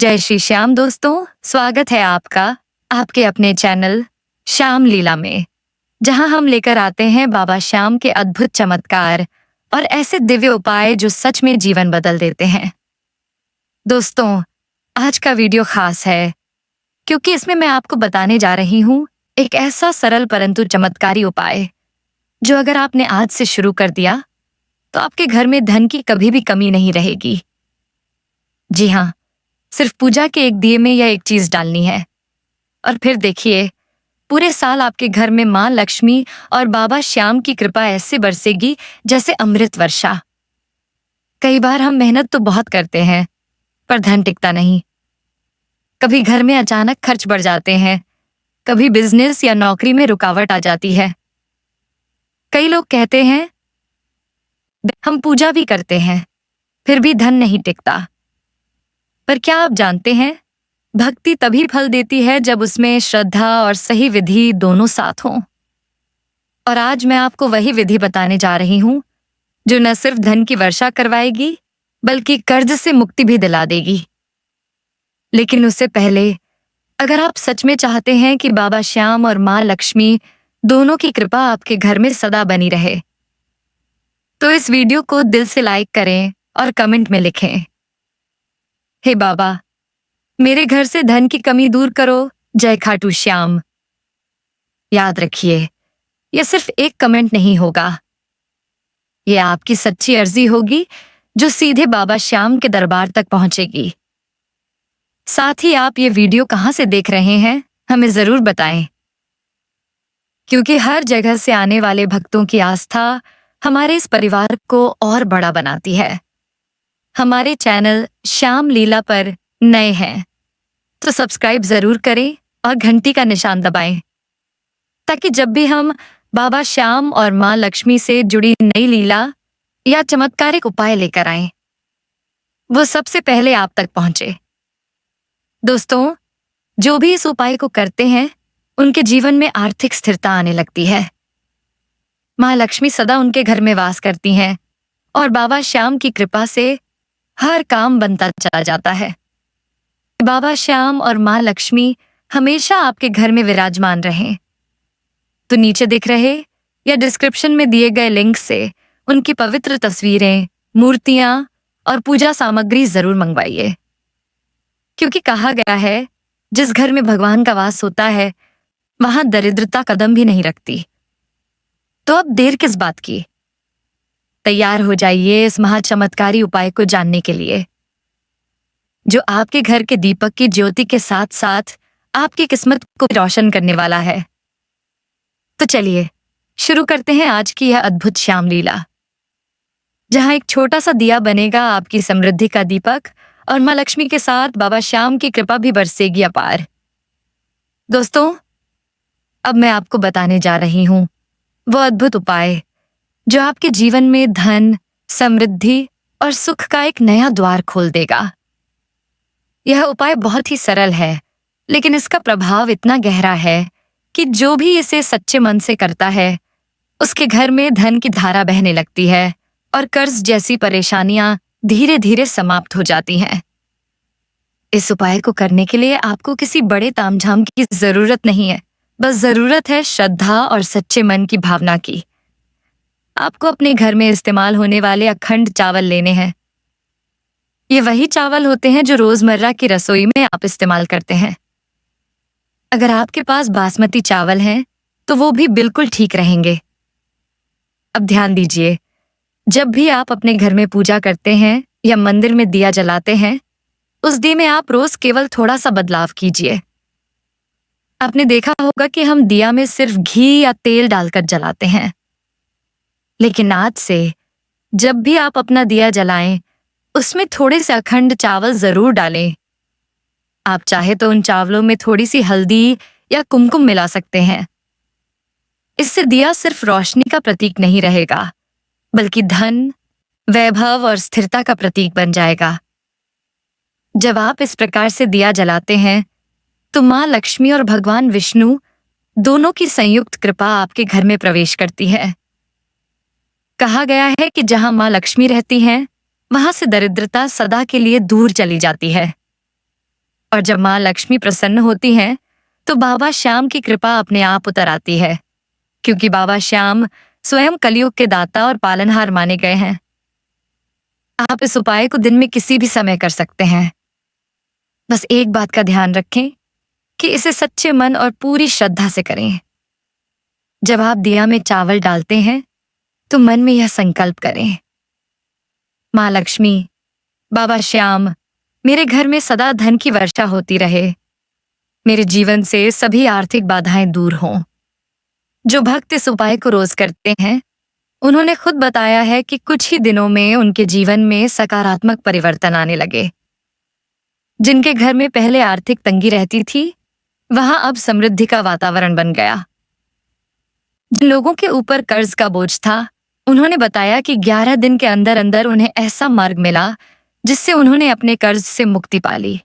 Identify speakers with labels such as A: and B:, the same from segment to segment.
A: जय श्री श्याम दोस्तों, स्वागत है आपका आपके अपने चैनल श्याम लीला में, जहां हम लेकर आते हैं बाबा श्याम के अद्भुत चमत्कार और ऐसे दिव्य उपाय जो सच में जीवन बदल देते हैं। दोस्तों, आज का वीडियो खास है क्योंकि इसमें मैं आपको बताने जा रही हूँ एक ऐसा सरल परंतु चमत्कारी उपाय जो अगर आपने आज से शुरू कर दिया तो आपके घर में धन की कभी भी कमी नहीं रहेगी। जी हाँ, सिर्फ पूजा के एक दिए में यह एक चीज डालनी है और फिर देखिए, पूरे साल आपके घर में माँ लक्ष्मी और बाबा श्याम की कृपा ऐसे बरसेगी जैसे अमृत वर्षा। कई बार हम मेहनत तो बहुत करते हैं पर धन टिकता नहीं। कभी घर में अचानक खर्च बढ़ जाते हैं, कभी बिजनेस या नौकरी में रुकावट आ जाती है। कई लोग कहते हैं हम पूजा भी करते हैं फिर भी धन नहीं टिकता। पर क्या आप जानते हैं, भक्ति तभी फल देती है जब उसमें श्रद्धा और सही विधि दोनों साथ हों। और आज मैं आपको वही विधि बताने जा रही हूं जो न सिर्फ धन की वर्षा करवाएगी बल्कि कर्ज से मुक्ति भी दिला देगी। लेकिन उससे पहले, अगर आप सच में चाहते हैं कि बाबा श्याम और माँ लक्ष्मी दोनों की कृपा आपके घर में सदा बनी रहे, तो इस वीडियो को दिल से लाइक करें और कमेंट में लिखें, हे बाबा, मेरे घर से धन की कमी दूर करो, जय खाटू श्याम। याद रखिए, यह सिर्फ एक कमेंट नहीं होगा, यह आपकी सच्ची अर्जी होगी जो सीधे बाबा श्याम के दरबार तक पहुंचेगी। साथ ही आप ये वीडियो कहां से देख रहे हैं हमें जरूर बताएं, क्योंकि हर जगह से आने वाले भक्तों की आस्था हमारे इस परिवार को और बड़ा बनाती है। हमारे चैनल श्याम लीला पर नए हैं तो सब्सक्राइब जरूर करें और घंटी का निशान दबाएं, ताकि जब भी हम बाबा श्याम और माँ लक्ष्मी से जुड़ी नई लीला या चमत्कारिक उपाय लेकर आएं, वो सबसे पहले आप तक पहुंचे। दोस्तों, जो भी इस उपाय को करते हैं उनके जीवन में आर्थिक स्थिरता आने लगती है। माँ लक्ष्मी सदा उनके घर में वास करती हैं और बाबा श्याम की कृपा से हर काम बनता चला जाता है। बाबा श्याम और माँ लक्ष्मी हमेशा आपके घर में विराजमान रहें, तो नीचे दिख रहे या डिस्क्रिप्शन में दिए गए लिंक से उनकी पवित्र तस्वीरें, मूर्तियां और पूजा सामग्री जरूर मंगवाइए, क्योंकि कहा गया है जिस घर में भगवान का वास होता है वहां दरिद्रता कदम भी नहीं रखती। तो अब देर किस बात की, तैयार हो जाइए इस महाचमत्कारी उपाय को जानने के लिए, जो आपके घर के दीपक की ज्योति के साथ साथ आपकी किस्मत को रोशन करने वाला है। तो चलिए शुरू करते हैं आज की यह अद्भुत श्याम लीला, जहां एक छोटा सा दिया बनेगा आपकी समृद्धि का दीपक और माँ लक्ष्मी के साथ बाबा श्याम की कृपा भी बरसेगी अपार। दोस्तों, अब मैं आपको बताने जा रही हूं वो अद्भुत उपाय जो आपके जीवन में धन, समृद्धि और सुख का एक नया द्वार खोल देगा। यह उपाय बहुत ही सरल है, लेकिन इसका प्रभाव इतना गहरा है कि जो भी इसे सच्चे मन से करता है उसके घर में धन की धारा बहने लगती है और कर्ज जैसी परेशानियां धीरे धीरे समाप्त हो जाती हैं। इस उपाय को करने के लिए आपको किसी बड़े तामझाम की जरूरत नहीं है, बस जरूरत है श्रद्धा और सच्चे मन की भावना की। आपको अपने घर में इस्तेमाल होने वाले अखंड चावल लेने हैं। ये वही चावल होते हैं जो रोजमर्रा की रसोई में आप इस्तेमाल करते हैं। अगर आपके पास बासमती चावल हैं तो वो भी बिल्कुल ठीक रहेंगे। अब ध्यान दीजिए, जब भी आप अपने घर में पूजा करते हैं या मंदिर में दिया जलाते हैं, उस दिए में आप रोज केवल थोड़ा सा बदलाव कीजिए। आपने देखा होगा कि हम दिया में सिर्फ घी या तेल डालकर जलाते हैं, लेकिन आज से जब भी आप अपना दिया जलाएं उसमें थोड़े से अखंड चावल जरूर डालें। आप चाहे तो उन चावलों में थोड़ी सी हल्दी या कुमकुम मिला सकते हैं। इससे दिया सिर्फ रोशनी का प्रतीक नहीं रहेगा, बल्कि धन, वैभव और स्थिरता का प्रतीक बन जाएगा। जब आप इस प्रकार से दिया जलाते हैं तो माँ लक्ष्मी और भगवान विष्णु दोनों की संयुक्त कृपा आपके घर में प्रवेश करती है। कहा गया है कि जहां माँ लक्ष्मी रहती हैं वहां से दरिद्रता सदा के लिए दूर चली जाती है। और जब माँ लक्ष्मी प्रसन्न होती हैं, तो बाबा श्याम की कृपा अपने आप उतर आती है, क्योंकि बाबा श्याम स्वयं कलयुग के दाता और पालनहार माने गए हैं। आप इस उपाय को दिन में किसी भी समय कर सकते हैं। बस एक बात का ध्यान रखें कि इसे सच्चे मन और पूरी श्रद्धा से करें। जब आप दिया में चावल डालते हैं, तो मन में यह संकल्प करें, माँ लक्ष्मी, बाबा श्याम, मेरे घर में सदा धन की वर्षा होती रहे। मेरे जीवन से सभी आर्थिक बाधाएं दूर हों। जो भक्त इस उपाय को रोज करते हैं, उन्होंने खुद बताया है कि कुछ ही दिनों में उनके जीवन में सकारात्मक परिवर्तन आने लगे। जिनके घर में पहले आर्थिक तंगी रहती थी, वहां अब समृद्धि का वातावरण बन गया। जिन लोगों के ऊपर कर्ज का बोझ था, उन्होंने बताया कि 11 दिन के अंदर अंदर उन्हें ऐसा मार्ग मिला जिससे उन्होंने अपने कर्ज से मुक्ति पा ली।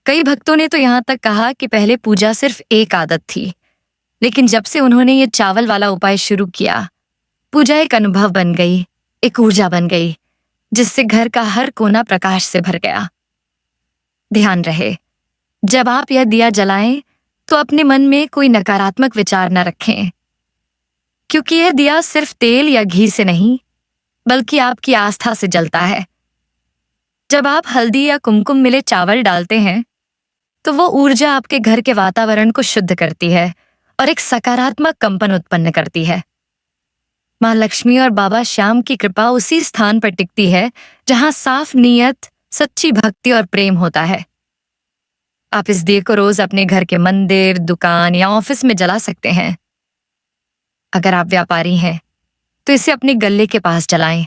A: कई भक्तों ने तो यहाँ तक कहा कि पहले पूजा सिर्फ एक आदत थी, लेकिन जब से उन्होंने ये चावल वाला उपाय शुरू किया, पूजा एक अनुभव बन गई, एक ऊर्जा बन गई, जिससे घर का हर कोना प्रकाश से भर गया। ध्यान रहे, जब आप यह दिया जलाएं, तो अपने मन में कोई नकारात्मक विचार न रखें, क्योंकि यह दिया सिर्फ तेल या घी से नहीं, बल्कि आपकी आस्था से जलता है। जब आप हल्दी या कुमकुम मिले चावल डालते हैं, तो वो ऊर्जा आपके घर के वातावरण को शुद्ध करती है और एक सकारात्मक कंपन उत्पन्न करती है। माँ लक्ष्मी और बाबा श्याम की कृपा उसी स्थान पर टिकती है जहां साफ नीयत, सच्ची भक्ति और प्रेम होता है। आप इस दिए को रोज अपने घर के मंदिर, दुकान या ऑफिस में जला सकते हैं। अगर आप व्यापारी हैं, तो इसे अपने गल्ले के पास जलाएं।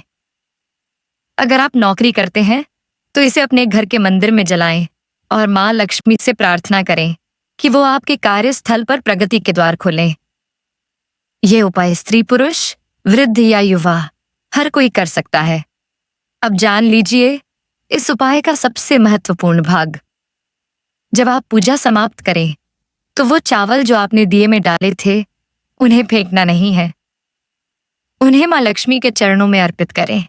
A: अगर आप नौकरी करते हैं, तो इसे अपने घर के मंदिर में जलाएं और माँ लक्ष्मी से प्रार्थना करें कि वो आपके कार्यस्थल पर प्रगति के द्वार खोलें। ये उपाय स्त्री पुरुष, वृद्ध या युवा, हर कोई कर सकता है। अब जान लीजिए इस उपाय का सबसे महत्वपूर्ण भाग। जब आप पूजा समाप्त करें, तो वो चावल जो आपने दिए में डाले थे, उन्हें फेंकना नहीं है। उन्हें माँ लक्ष्मी के चरणों में अर्पित करें।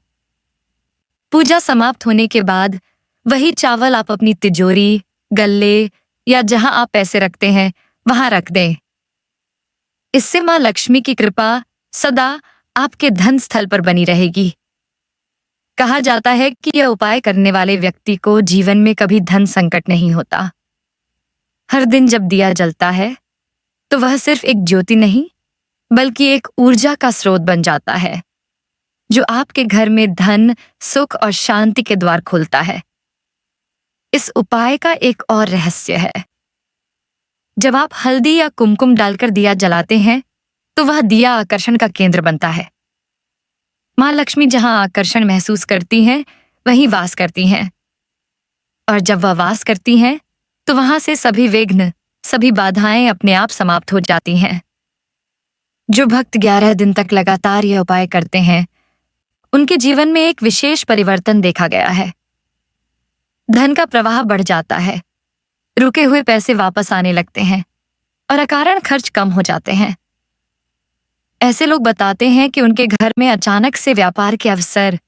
A: पूजा समाप्त होने के बाद वही चावल आप अपनी तिजोरी, गल्ले या जहां आप पैसे रखते हैं, वहां रख दें। इससे माँ लक्ष्मी की कृपा सदा आपके धन स्थल पर बनी रहेगी। कहा जाता है कि यह उपाय करने वाले व्यक्ति को जीवन में कभी धन संकट नहीं होता। हर दिन जब दिया जलता है, तो वह सिर्फ एक ज्योति नहीं, बल्कि एक ऊर्जा का स्रोत बन जाता है, जो आपके घर में धन, सुख और शांति के द्वार खोलता है। इस उपाय का एक और रहस्य है। जब आप हल्दी या कुमकुम डालकर दिया जलाते हैं, तो वह दिया आकर्षण का केंद्र बनता है। माँ लक्ष्मी जहां आकर्षण महसूस करती हैं, वहीं वास करती हैं। और जब वह वास करती हैं, तो वहां से सभी विघ्न, सभी बाधाएं अपने आप समाप्त हो जाती हैं। जो भक्त 11 दिन तक लगातार यह उपाय करते हैं, उनके जीवन में एक विशेष परिवर्तन देखा गया है। धन का प्रवाह बढ़ जाता है, रुके हुए पैसे वापस आने लगते हैं और अकारण खर्च कम हो जाते हैं। ऐसे लोग बताते हैं कि उनके घर में अचानक से व्यापार के अवसर,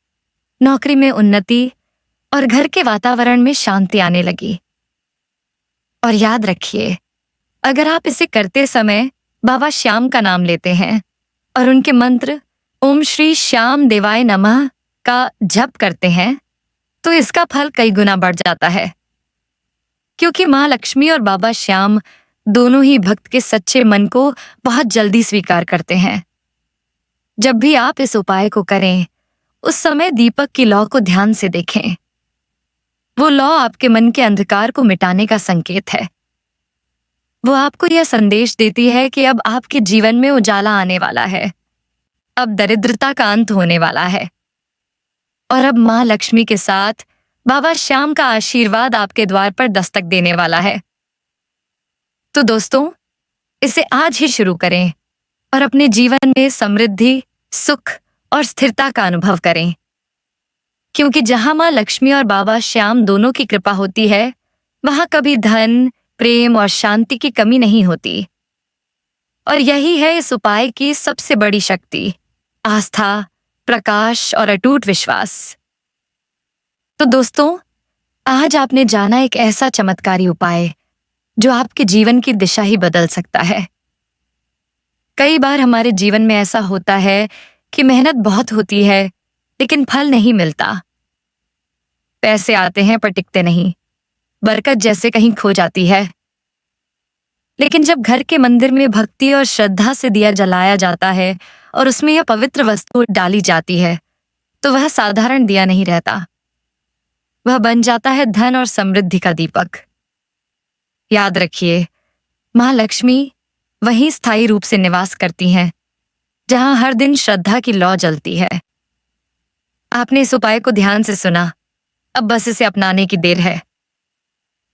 A: नौकरी में उन्नति और घर के वातावरण में शांति आने लगी। और याद रखिए, अगर आप इसे करते समय बाबा श्याम का नाम लेते हैं और उनके मंत्र ओम श्री श्याम देवाय नमः का जप करते हैं, तो इसका फल कई गुना बढ़ जाता है, क्योंकि माँ लक्ष्मी और बाबा श्याम दोनों ही भक्त के सच्चे मन को बहुत जल्दी स्वीकार करते हैं। जब भी आप इस उपाय को करें, उस समय दीपक की लौ को ध्यान से देखें। वो लौ आपके मन के अंधकार को मिटाने का संकेत है। वो आपको यह संदेश देती है कि अब आपके जीवन में उजाला आने वाला है, अब दरिद्रता का अंत होने वाला है, और अब माँ लक्ष्मी के साथ बाबा श्याम का आशीर्वाद आपके द्वार पर दस्तक देने वाला है। तो दोस्तों, इसे आज ही शुरू करें और अपने जीवन में समृद्धि, सुख और स्थिरता का अनुभव करें, क्योंकि जहां माँ लक्ष्मी और बाबा श्याम दोनों की कृपा होती है, वहां कभी धन, प्रेम और शांति की कमी नहीं होती। और यही है इस उपाय की सबसे बड़ी शक्ति, आस्था, प्रकाश और अटूट विश्वास। तो दोस्तों, आज आपने जाना एक ऐसा चमत्कारी उपाय जो आपके जीवन की दिशा ही बदल सकता है। कई बार हमारे जीवन में ऐसा होता है कि मेहनत बहुत होती है लेकिन फल नहीं मिलता। पैसे आते हैं पर टिकते नहीं, बरकत जैसे कहीं खो जाती है। लेकिन जब घर के मंदिर में भक्ति और श्रद्धा से दिया जलाया जाता है और उसमें यह पवित्र वस्तु डाली जाती है, तो वह साधारण दिया नहीं रहता। वह बन जाता है धन और समृद्धि का दीपक। याद रखिए, मां लक्ष्मी वहीं स्थायी रूप से निवास करती हैं, जहां हर दिन श्रद्धा की लौ जलती है। आपने इस उपाय को ध्यान से सुना, अब बस इसे अपनाने की देर है।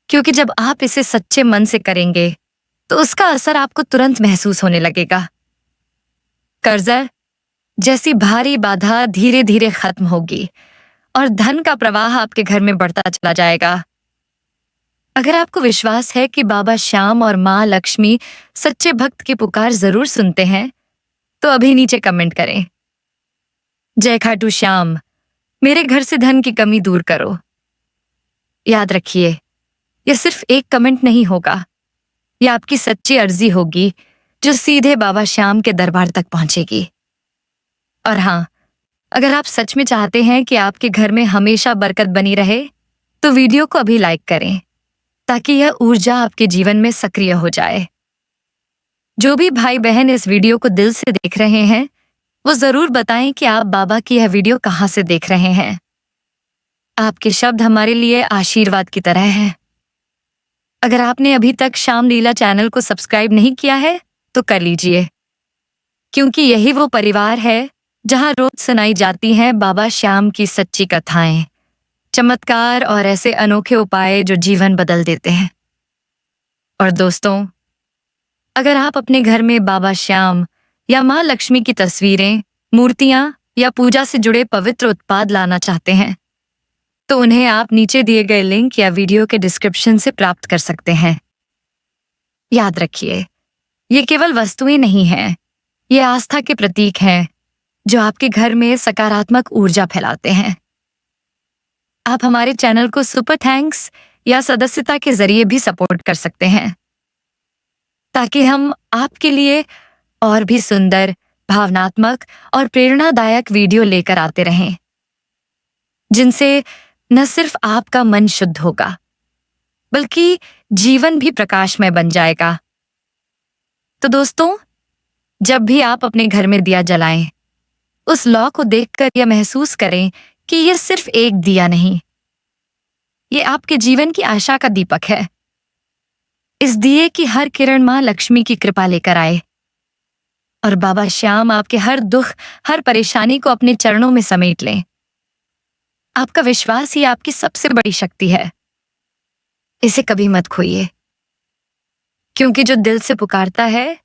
A: क्योंकि जब आप इसे सच्चे मन से करेंगे, तो उसका असर आपको तुरंत महसूस होने लगेगा। कर्जा जैसी भारी बाधा धीरे धीरे खत्म होगी और धन का प्रवाह आपके घर में बढ़ता चला जाएगा। अगर आपको विश्वास है कि बाबा श्याम और मां लक्ष्मी सच्चे भक्त की पुकार जरूर सुनते हैं, तो अभी नीचे कमेंट करें, जय खाटू श्याम, मेरे घर से धन की कमी दूर करो। याद रखिए, यह सिर्फ एक कमेंट नहीं होगा, यह आपकी सच्ची अर्जी होगी जो सीधे बाबा श्याम के दरबार तक पहुंचेगी। और हाँ, अगर आप सच में चाहते हैं कि आपके घर में हमेशा बरकत बनी रहे, तो वीडियो को अभी लाइक करें ताकि यह ऊर्जा आपके जीवन में सक्रिय हो जाए। जो भी भाई बहन इस वीडियो को दिल से देख रहे हैं, वो जरूर बताएं कि आप बाबा की यह वीडियो कहाँ से देख रहे हैं। आपके शब्द हमारे लिए आशीर्वाद की तरह हैं। अगर आपने अभी तक श्याम लीला चैनल को सब्सक्राइब नहीं किया है, तो कर लीजिए, क्योंकि यही वो परिवार है जहां रोज सुनाई जाती हैं बाबा श्याम की सच्ची कथाएं, चमत्कार और ऐसे अनोखे उपाय जो जीवन बदल देते हैं। और दोस्तों, अगर आप अपने घर में बाबा श्याम या मां लक्ष्मी की तस्वीरें, मूर्तियां या पूजा से जुड़े पवित्र उत्पाद लाना चाहते हैं, तो उन्हें आप नीचे दिए गए लिंक या वीडियो के डिस्क्रिप्शन से प्राप्त कर सकते हैं। याद रखिए, ये केवल वस्तुएं नहीं हैं, ये आस्था के प्रतीक हैं जो आपके घर में सकारात्मक ऊर्जा फैलाते हैं। आप हमारे चैनल को सुपर थैंक्स या सदस्यता के जरिए भी सपोर्ट कर सकते हैं, ताकि हम आपके लिए और भी सुंदर, भावनात्मक और प्रेरणादायक वीडियो लेकर आते रहें, जिनसे न सिर्फ आपका मन शुद्ध होगा, बल्कि जीवन भी प्रकाशमय बन जाएगा। तो दोस्तों, जब भी आप अपने घर में दिया जलाएं, उस लौ को देखकर यह महसूस करें कि यह सिर्फ एक दिया नहीं, ये आपके जीवन की आशा का दीपक है। इस दिए की हर किरण मां लक्ष्मी की कृपा लेकर आए और बाबा श्याम आपके हर दुख, हर परेशानी को अपने चरणों में समेट लें। आपका विश्वास ही आपकी सबसे बड़ी शक्ति है। इसे कभी मत खोइए, क्योंकि जो दिल से पुकारता है,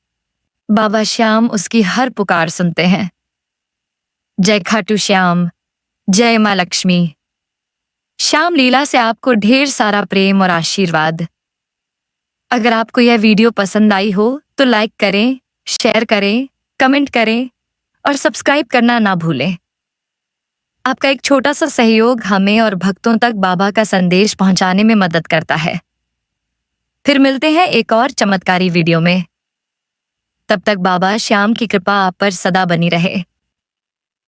A: बाबा श्याम उसकी हर पुकार सुनते हैं। जय खाटू श्याम, जय मां लक्ष्मी। श्याम लीला से आपको ढेर सारा प्रेम और आशीर्वाद। अगर आपको यह वीडियो पसंद आई हो तो लाइक करें, शेयर करें, कमेंट करें और सब्सक्राइब करना ना भूलें। आपका एक छोटा सा सहयोग हमें और भक्तों तक बाबा का संदेश पहुंचाने में मदद करता है। फिर मिलते हैं एक और चमत्कारी वीडियो में। तब तक बाबा श्याम की कृपा आप पर सदा बनी रहे।